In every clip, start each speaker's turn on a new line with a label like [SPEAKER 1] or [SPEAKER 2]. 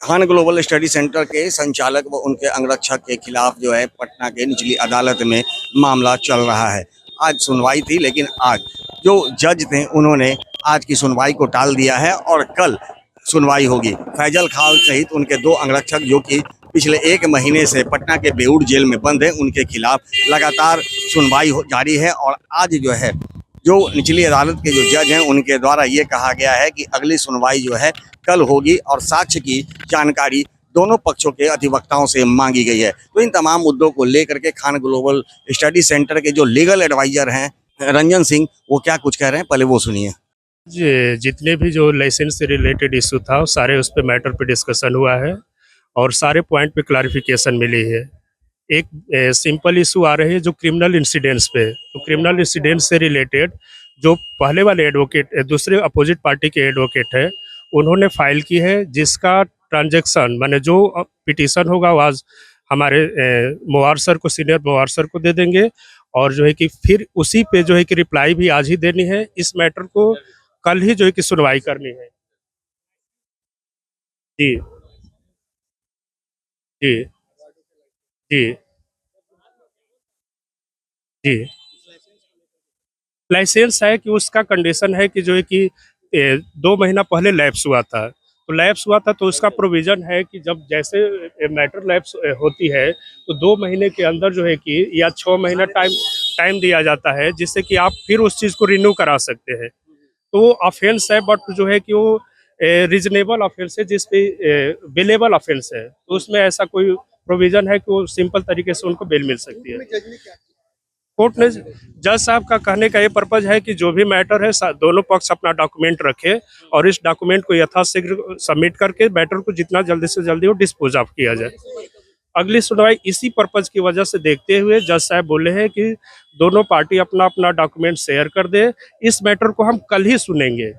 [SPEAKER 1] Khan global study centre के संचालक व उनके अंगरक्षक के खिलाफ जो है पटना के निचली अदालत में मामला चल रहा है। आज सुनवाई थी, लेकिन आज जो जज थे उन्होंने आज की सुनवाई को टाल दिया है और कल सुनवाई होगी। फैजल खान सहित उनके दो अंगरक्षक जो कि पिछले एक महीने से पटना के बेऊर जेल में बंद हैं, उनके खिलाफ लगातार सुनवाई जारी है। और आज जो है जो निचली अदालत के जो जज हैं उनके द्वारा ये कहा गया है कि अगली सुनवाई जो है कल होगी और साक्ष्य की जानकारी दोनों पक्षों के अधिवक्ताओं से मांगी गई है। तो इन तमाम मुद्दों को लेकर के खान ग्लोबल स्टडी सेंटर के जो लीगल एडवाइजर हैं रंजन सिंह, वो क्या कुछ कह रहे हैं, पहले वो सुनिए।
[SPEAKER 2] जितने भी जो लाइसेंस से रिलेटेड इशू था वो सारे उस पे मैटर पे डिस्कशन हुआ है और सारे पॉइंट पे क्लैरिफिकेशन मिली है। एक सिंपल इशू आ रही है जो क्रिमिनल इंसिडेंट्स पे, तो क्रिमिनल इंसिडेंट से रिलेटेड जो पहले वाले एडवोकेट दूसरे अपोजिट पार्टी के एडवोकेट है उन्होंने फाइल की है, जिसका ट्रांजैक्शन माने जो पिटीशन होगा वो आज हमारे मुवार सर को, सीनियर मुवार सर को दे देंगे और जो है कि फिर उसी पे जो है कि रिप्लाई भी आज ही देनी है। इस मैटर को कल ही जो है कि सुनवाई करनी है। जी जी जी जी। लाइसेंस है कि उसका कंडीशन है कि जो है कि 2 महीना पहले लैप्स हुआ था, तो लैप्स हुआ था तो उसका प्रोविज़न है कि जब जैसे मैटर लैप्स होती है तो 2 महीने के अंदर जो है कि या 6 महीना टाइम टाइम दिया जाता है, जिससे कि आप फिर उस चीज़ को रिन्यू करा सकते हैं। तो वो ऑफेंस है, बट जो है कि वो रीजनेबल ऑफेंस है, जिस पे बेलेबल ऑफेंस है, तो उसमें ऐसा कोई प्रोविज़न है कि वो सिंपल तरीके से उनको बेल मिल सकती है। कोर्ट ने जज साहब का कहने का ये पर्पज है कि जो भी मैटर है दोनों पक्ष अपना डॉक्यूमेंट रखे और इस डॉक्यूमेंट को यथाशीघ्र सबमिट करके मैटर को जितना जल्दी से जल्दी वो डिस्पोज ऑफ किया जाए। अगली सुनवाई इसी पर्पज की वजह से देखते हुए जज साहब बोले हैं कि दोनों पार्टी अपना अपना डॉक्यूमेंट शेयर कर दे। इस मैटर को हम कल ही सुनेंगे।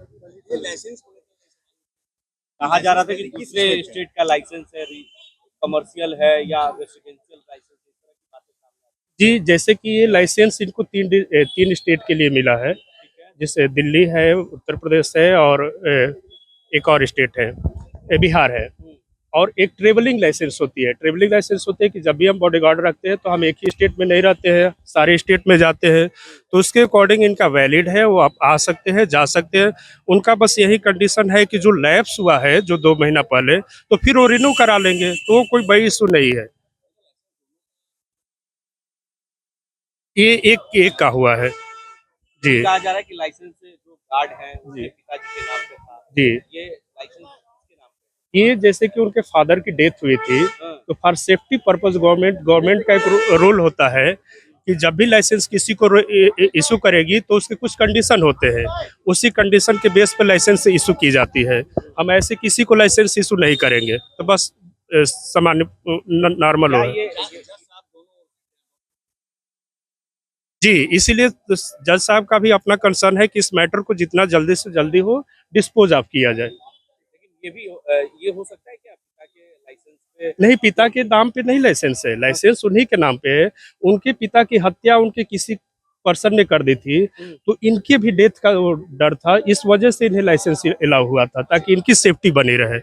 [SPEAKER 3] कहा जा रहा था कि दूसरे स्टेट का लाइसेंस है, कमर्शियल है या रेसिडेंशियल लाइसेंस, इस तरह की बातें सामने आ
[SPEAKER 2] जी, जैसे कि ये लाइसेंस इनको तीन स्टेट के लिए मिला है, जैसे दिल्ली है, उत्तर प्रदेश है और एक और स्टेट है, बिहार है। और एक ट्रेवलिंग लाइसेंस होती है। ट्रेवलिंग लाइसेंस होती है कि जब भी हम बॉडीगार्ड रखते हैं तो हम एक ही स्टेट में नहीं रहते हैं, सारे स्टेट में जाते हैं, तो उसके अकॉर्डिंग इनका वैलिड है, वो आप आ सकते हैं, जा सकते हैं। उनका बस यही कंडीशन है कि जो लैप्स हुआ है जो 2 महीना पहले, तो फिर वो रिन्यू करा लेंगे, तो वो कोई बड़ी इशू नहीं है। ये एक एक का हुआ है। जी
[SPEAKER 3] कहा जा रहा है कि लाइसेंस जो गार्ड है
[SPEAKER 2] जी
[SPEAKER 3] उनके पिताजी के नाम पे था,
[SPEAKER 2] जी।
[SPEAKER 3] ये लाइसेंस किसके नाम पे?
[SPEAKER 2] ये जैसे कि उनके फादर की डेथ हुई थी,
[SPEAKER 3] हाँ।
[SPEAKER 2] तो फॉर सेफ्टी पर्पस गवर्नमेंट का एक रूल होता है कि जब भी लाइसेंस किसी को इशू करेगी तो उसके कुछ कंडीशन होते हैं, उसी कंडीशन के बेस पर लाइसेंस इशू की जाती है। हम ऐसे किसी को लाइसेंस इशू नहीं करेंगे, तो बस सामान्य नॉर्मल
[SPEAKER 3] क्या
[SPEAKER 2] हो।
[SPEAKER 3] ये
[SPEAKER 2] जी, इसीलिए तो जज साहब का भी अपना कंसर्न है कि इस मैटर को जितना जल्दी से जल्दी हो डिस्पोज ऑफ किया जाए।
[SPEAKER 3] लेकिन ये हो सकता है क्या पिता के लाइसेंस पे?
[SPEAKER 2] नहीं, पिता के नाम पे नहीं लाइसेंस है, लाइसेंस उन्हीं के नाम पे है। उनके पिता की हत्या उनके किसी पर्सन ने कर दी थी, तो इनके भी डेथ का वो डर था, इस वजह से इन्हें लाइसेंस अलाउ हुआ था ताकि इनकी सेफ्टी बनी रहे।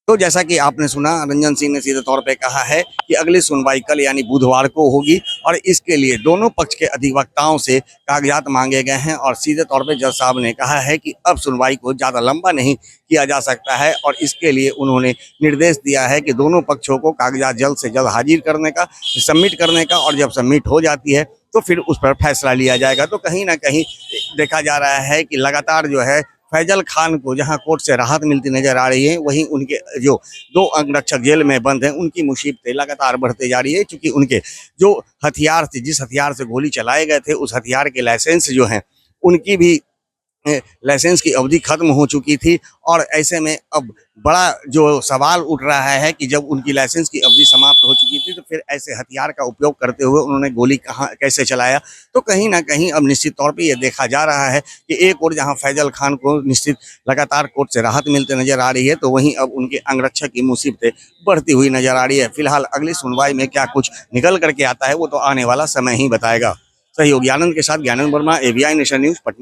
[SPEAKER 1] तो जैसा कि आपने सुना, रंजन सिंह ने सीधे तौर पे कहा है कि अगली सुनवाई कल यानी बुधवार को होगी और इसके लिए दोनों पक्ष के अधिवक्ताओं से कागजात मांगे गए हैं। और सीधे तौर पे जज साहब ने कहा है कि अब सुनवाई को ज़्यादा लंबा नहीं किया जा सकता है और इसके लिए उन्होंने निर्देश दिया है कि दोनों पक्षों को कागजात जल्द से जल्द हाजिर करने का, सबमिट करने का, और जब सबमिट हो जाती है तो फिर उस पर फैसला लिया जाएगा। तो कहीं ना कहीं देखा जा रहा है कि लगातार जो है फैजल खान को जहां कोर्ट से राहत मिलती नजर आ रही है, वहीं उनके जो दो अंगरक्षक जेल में बंद हैं उनकी मुसीबतें लगातार बढ़ते जा रही है, क्योंकि उनके जो हथियार थे, जिस हथियार से गोली चलाए गए थे, उस हथियार के लाइसेंस जो हैं उनकी भी लाइसेंस की अवधि खत्म हो चुकी थी। और ऐसे में अब बड़ा जो सवाल उठ रहा है कि जब उनकी लाइसेंस की अवधि समाप्त हो चुकी थी तो फिर ऐसे हथियार का उपयोग करते हुए उन्होंने गोली कहाँ कैसे चलाया। तो कहीं ना कहीं अब निश्चित तौर पे ये देखा जा रहा है कि एक और जहां फैजल खान को निश्चित लगातार कोर्ट से राहत मिलते नजर आ रही है, तो वहीं अब उनके अंगरक्षक की मुसीबतें बढ़ती हुई नजर आ रही है। फिलहाल अगली सुनवाई में क्या कुछ निकल करके आता है वो तो आने वाला समय ही बताएगा। सहयोगी आनंद के साथ Gyanand Verma, ABI nation news, Patna.